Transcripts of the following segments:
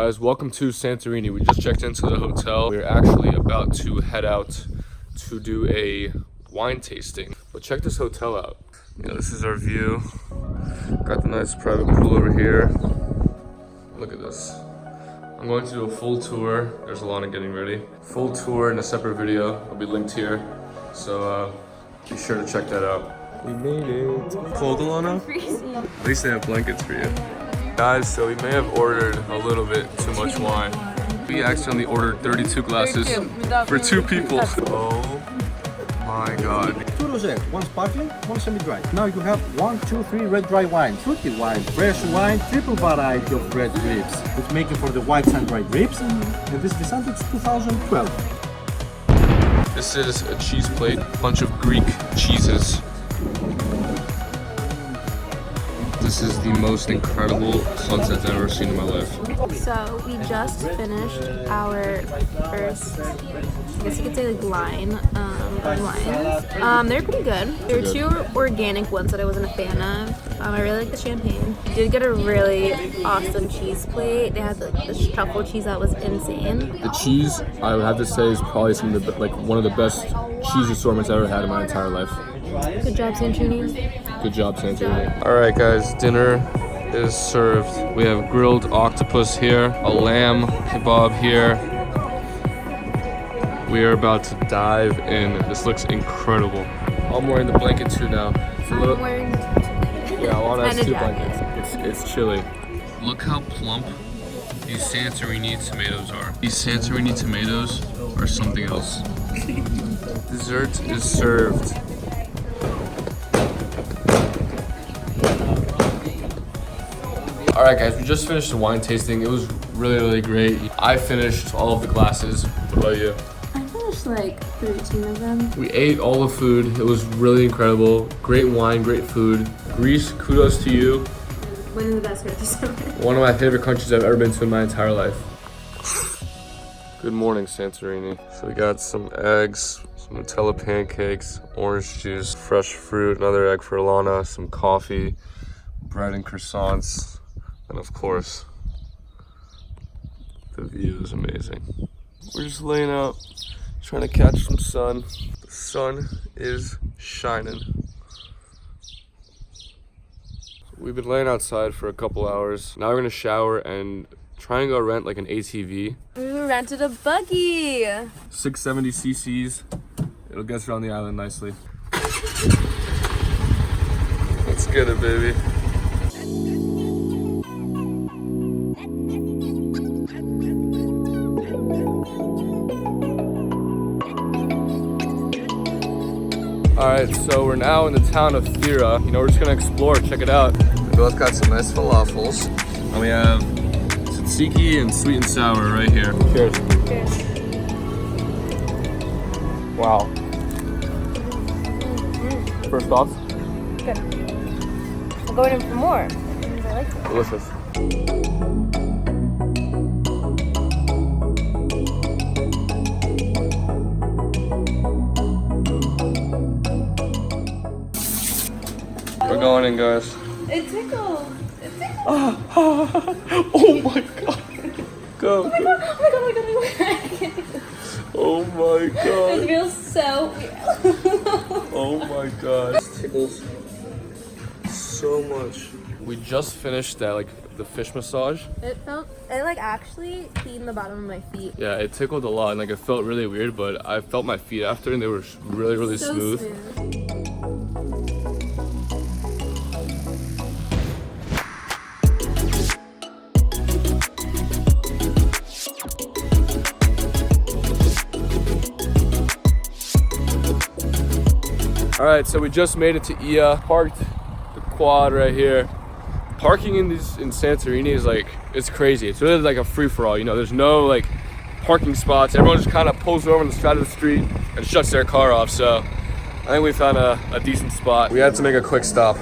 Guys, welcome to Santorini. We just checked into the hotel. We're actually about to head out to do a wine tasting. But check this hotel out. Yeah, this is our view. Got the nice private pool over here. Look at this. I'm going to do a full tour. There's Alana getting ready. Full tour in a separate video. It'll be linked here. So be sure to check that out. We made it. Cold, Alana? At least they have blankets for you. Guys, so we may have ordered a little bit too much wine. We accidentally ordered 32 glasses for 2 people. Oh my god. 2 rosé, 1 sparkling, 1 semi-dry. Now you have 1, 2, 3 red dry wine, fruity wine, fresh wine, triple variety of red grapes. It's making for the white sun-dried grapes. And this is the Santo 2012. This is a cheese plate, a bunch of Greek cheeses. This is the most incredible sunset I've ever seen in my life. So we just finished our first, I guess you could say like line, wines. They're pretty good. There were 2 organic ones that I wasn't a fan of. I really like the champagne. We did get a really awesome cheese plate. They had the truffle cheese that was insane. The cheese, I would have to say, is probably one of the best cheese assortments I've ever had in my entire life. Good job, Santorini. Good job, Santorini. All right, guys, dinner is served. We have grilled octopus here, a lamb kebab here. We are about to dive in. This looks incredible. I'm wearing the blanket too now. It's a little... Yeah, Alana has 2 blankets. It's chilly. Look how plump these Santorini tomatoes are. These Santorini tomatoes are something else. Dessert is served. Alright guys, we just finished the wine tasting. It was really great. I finished all of the glasses. What about you? I finished like 13 of them. We ate all the food. It was really incredible. Great wine, great food. Greece, kudos to you. One of the best countries ever. One of my favorite countries I've ever been to in my entire life. Good morning, Santorini. So we got some eggs, some Nutella pancakes, orange juice, fresh fruit, another egg for Alana, some coffee, bread and croissants. And of course, the view is amazing. We're just laying out, trying to catch some sun. The sun is shining. We've been laying outside for a couple hours. Now we're gonna shower and try and go rent like an ATV. We rented a buggy. 670 cc's. It'll get us around the island nicely. Let's get it, baby. Alright, so we're now in the town of Fira. You know, we're just gonna explore, check it out. We both got some nice falafels. And we have tzatziki and sweet and sour right here. Cheers. Cheers. Wow. First off. Good. I'm going in for more. I like it. Delicious. We're going in, guys. It tickles. It tickles. Oh my god. Go. Oh my god. Oh my god. Oh my god. Oh my god. Oh my god. It feels so weird. Oh my god. This tickles so much. We just finished that, like, the fish massage. It like actually cleaned the bottom of my feet. Yeah, it tickled a lot and like it felt really weird, but I felt my feet after and they were really So smooth. All right, so we just made it to Oia, parked the quad right here. Parking in Santorini is like, it's crazy. It's really like a free-for-all, you know, there's no like parking spots. Everyone just kind of pulls over on the side of the street and shuts their car off. So I think we found a decent spot. We had to make a quick stop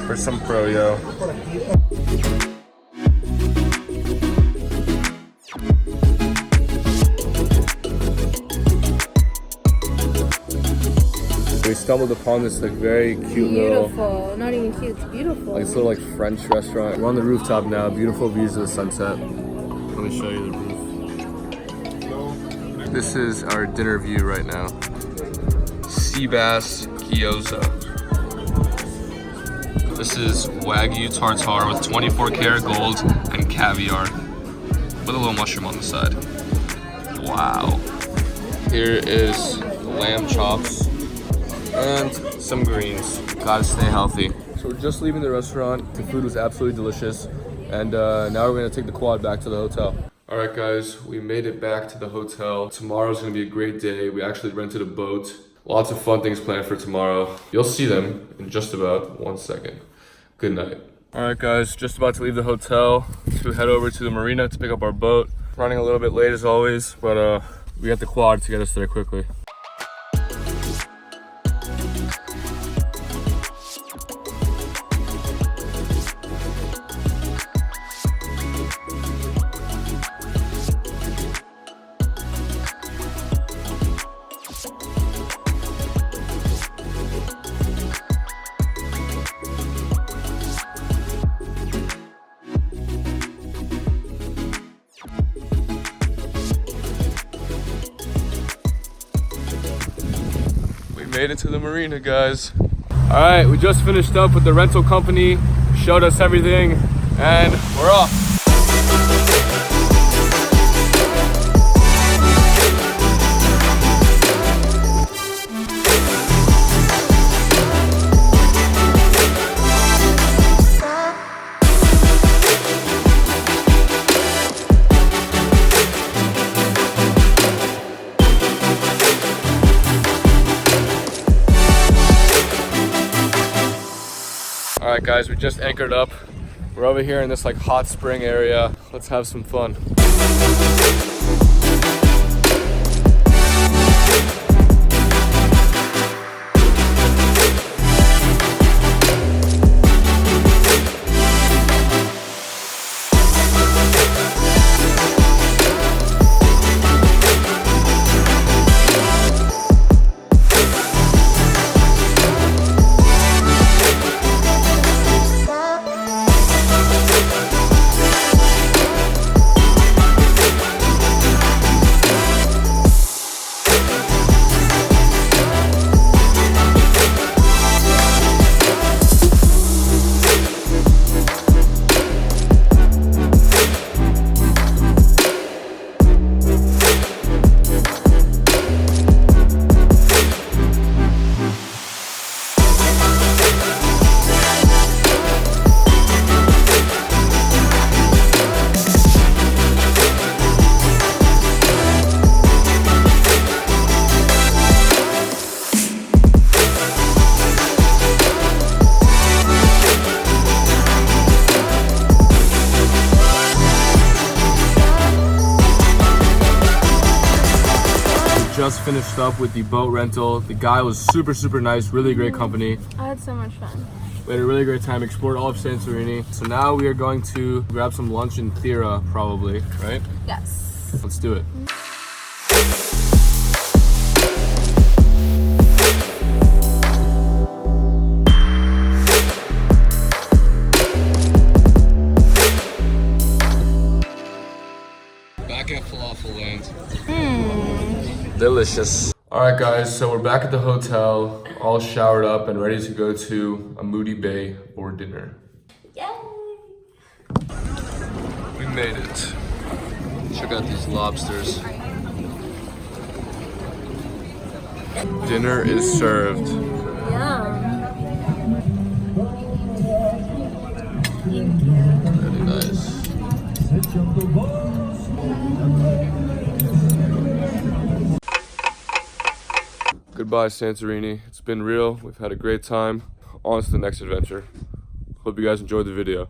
for some froyo. We stumbled upon this like very cute Beautiful. Not even cute, it's beautiful. like this little like French restaurant. We're on the rooftop now, beautiful views of the sunset. Let me show you the roof. This is our dinner view right now. Sea bass gyoza. This is Wagyu tartare with 24 karat gold and caviar with a little mushroom on the side. Wow. Here is lamb chops and some greens. Gotta stay healthy. So we're just leaving the restaurant. The food was absolutely delicious. And now we're gonna take the quad back to the hotel. All right, guys, we made it back to the hotel. Tomorrow's gonna be a great day. We actually rented a boat. Lots of fun things planned for tomorrow. You'll see them in just about 1 second. Good night. All right, guys, just about to leave the hotel to head over to the marina to pick up our boat. Running a little bit late as always, but we got the quad to get us there quickly. Made it to the marina, guys. All right, we just finished up with the rental company, showed us everything, and we're off. All right, guys, we just anchored up. We're over here in this like hot spring area. Let's have some fun. Just finished up with the boat rental. The guy was super nice, really great company. I had so much fun. We had a really great time, explored all of Santorini. So now we are going to grab some lunch in Thira, probably, right? Yes. Let's do it. Back at Falafel Land. Delicious. All right, guys, so we're back at the hotel, all showered up and ready to go to a Moody Bay for dinner. Yay! We made it. Check out these lobsters. Dinner is served. Yum. Very nice. Goodbye, Santorini. It's been real. We've had a great time. On to the next adventure. Hope you guys enjoyed the video.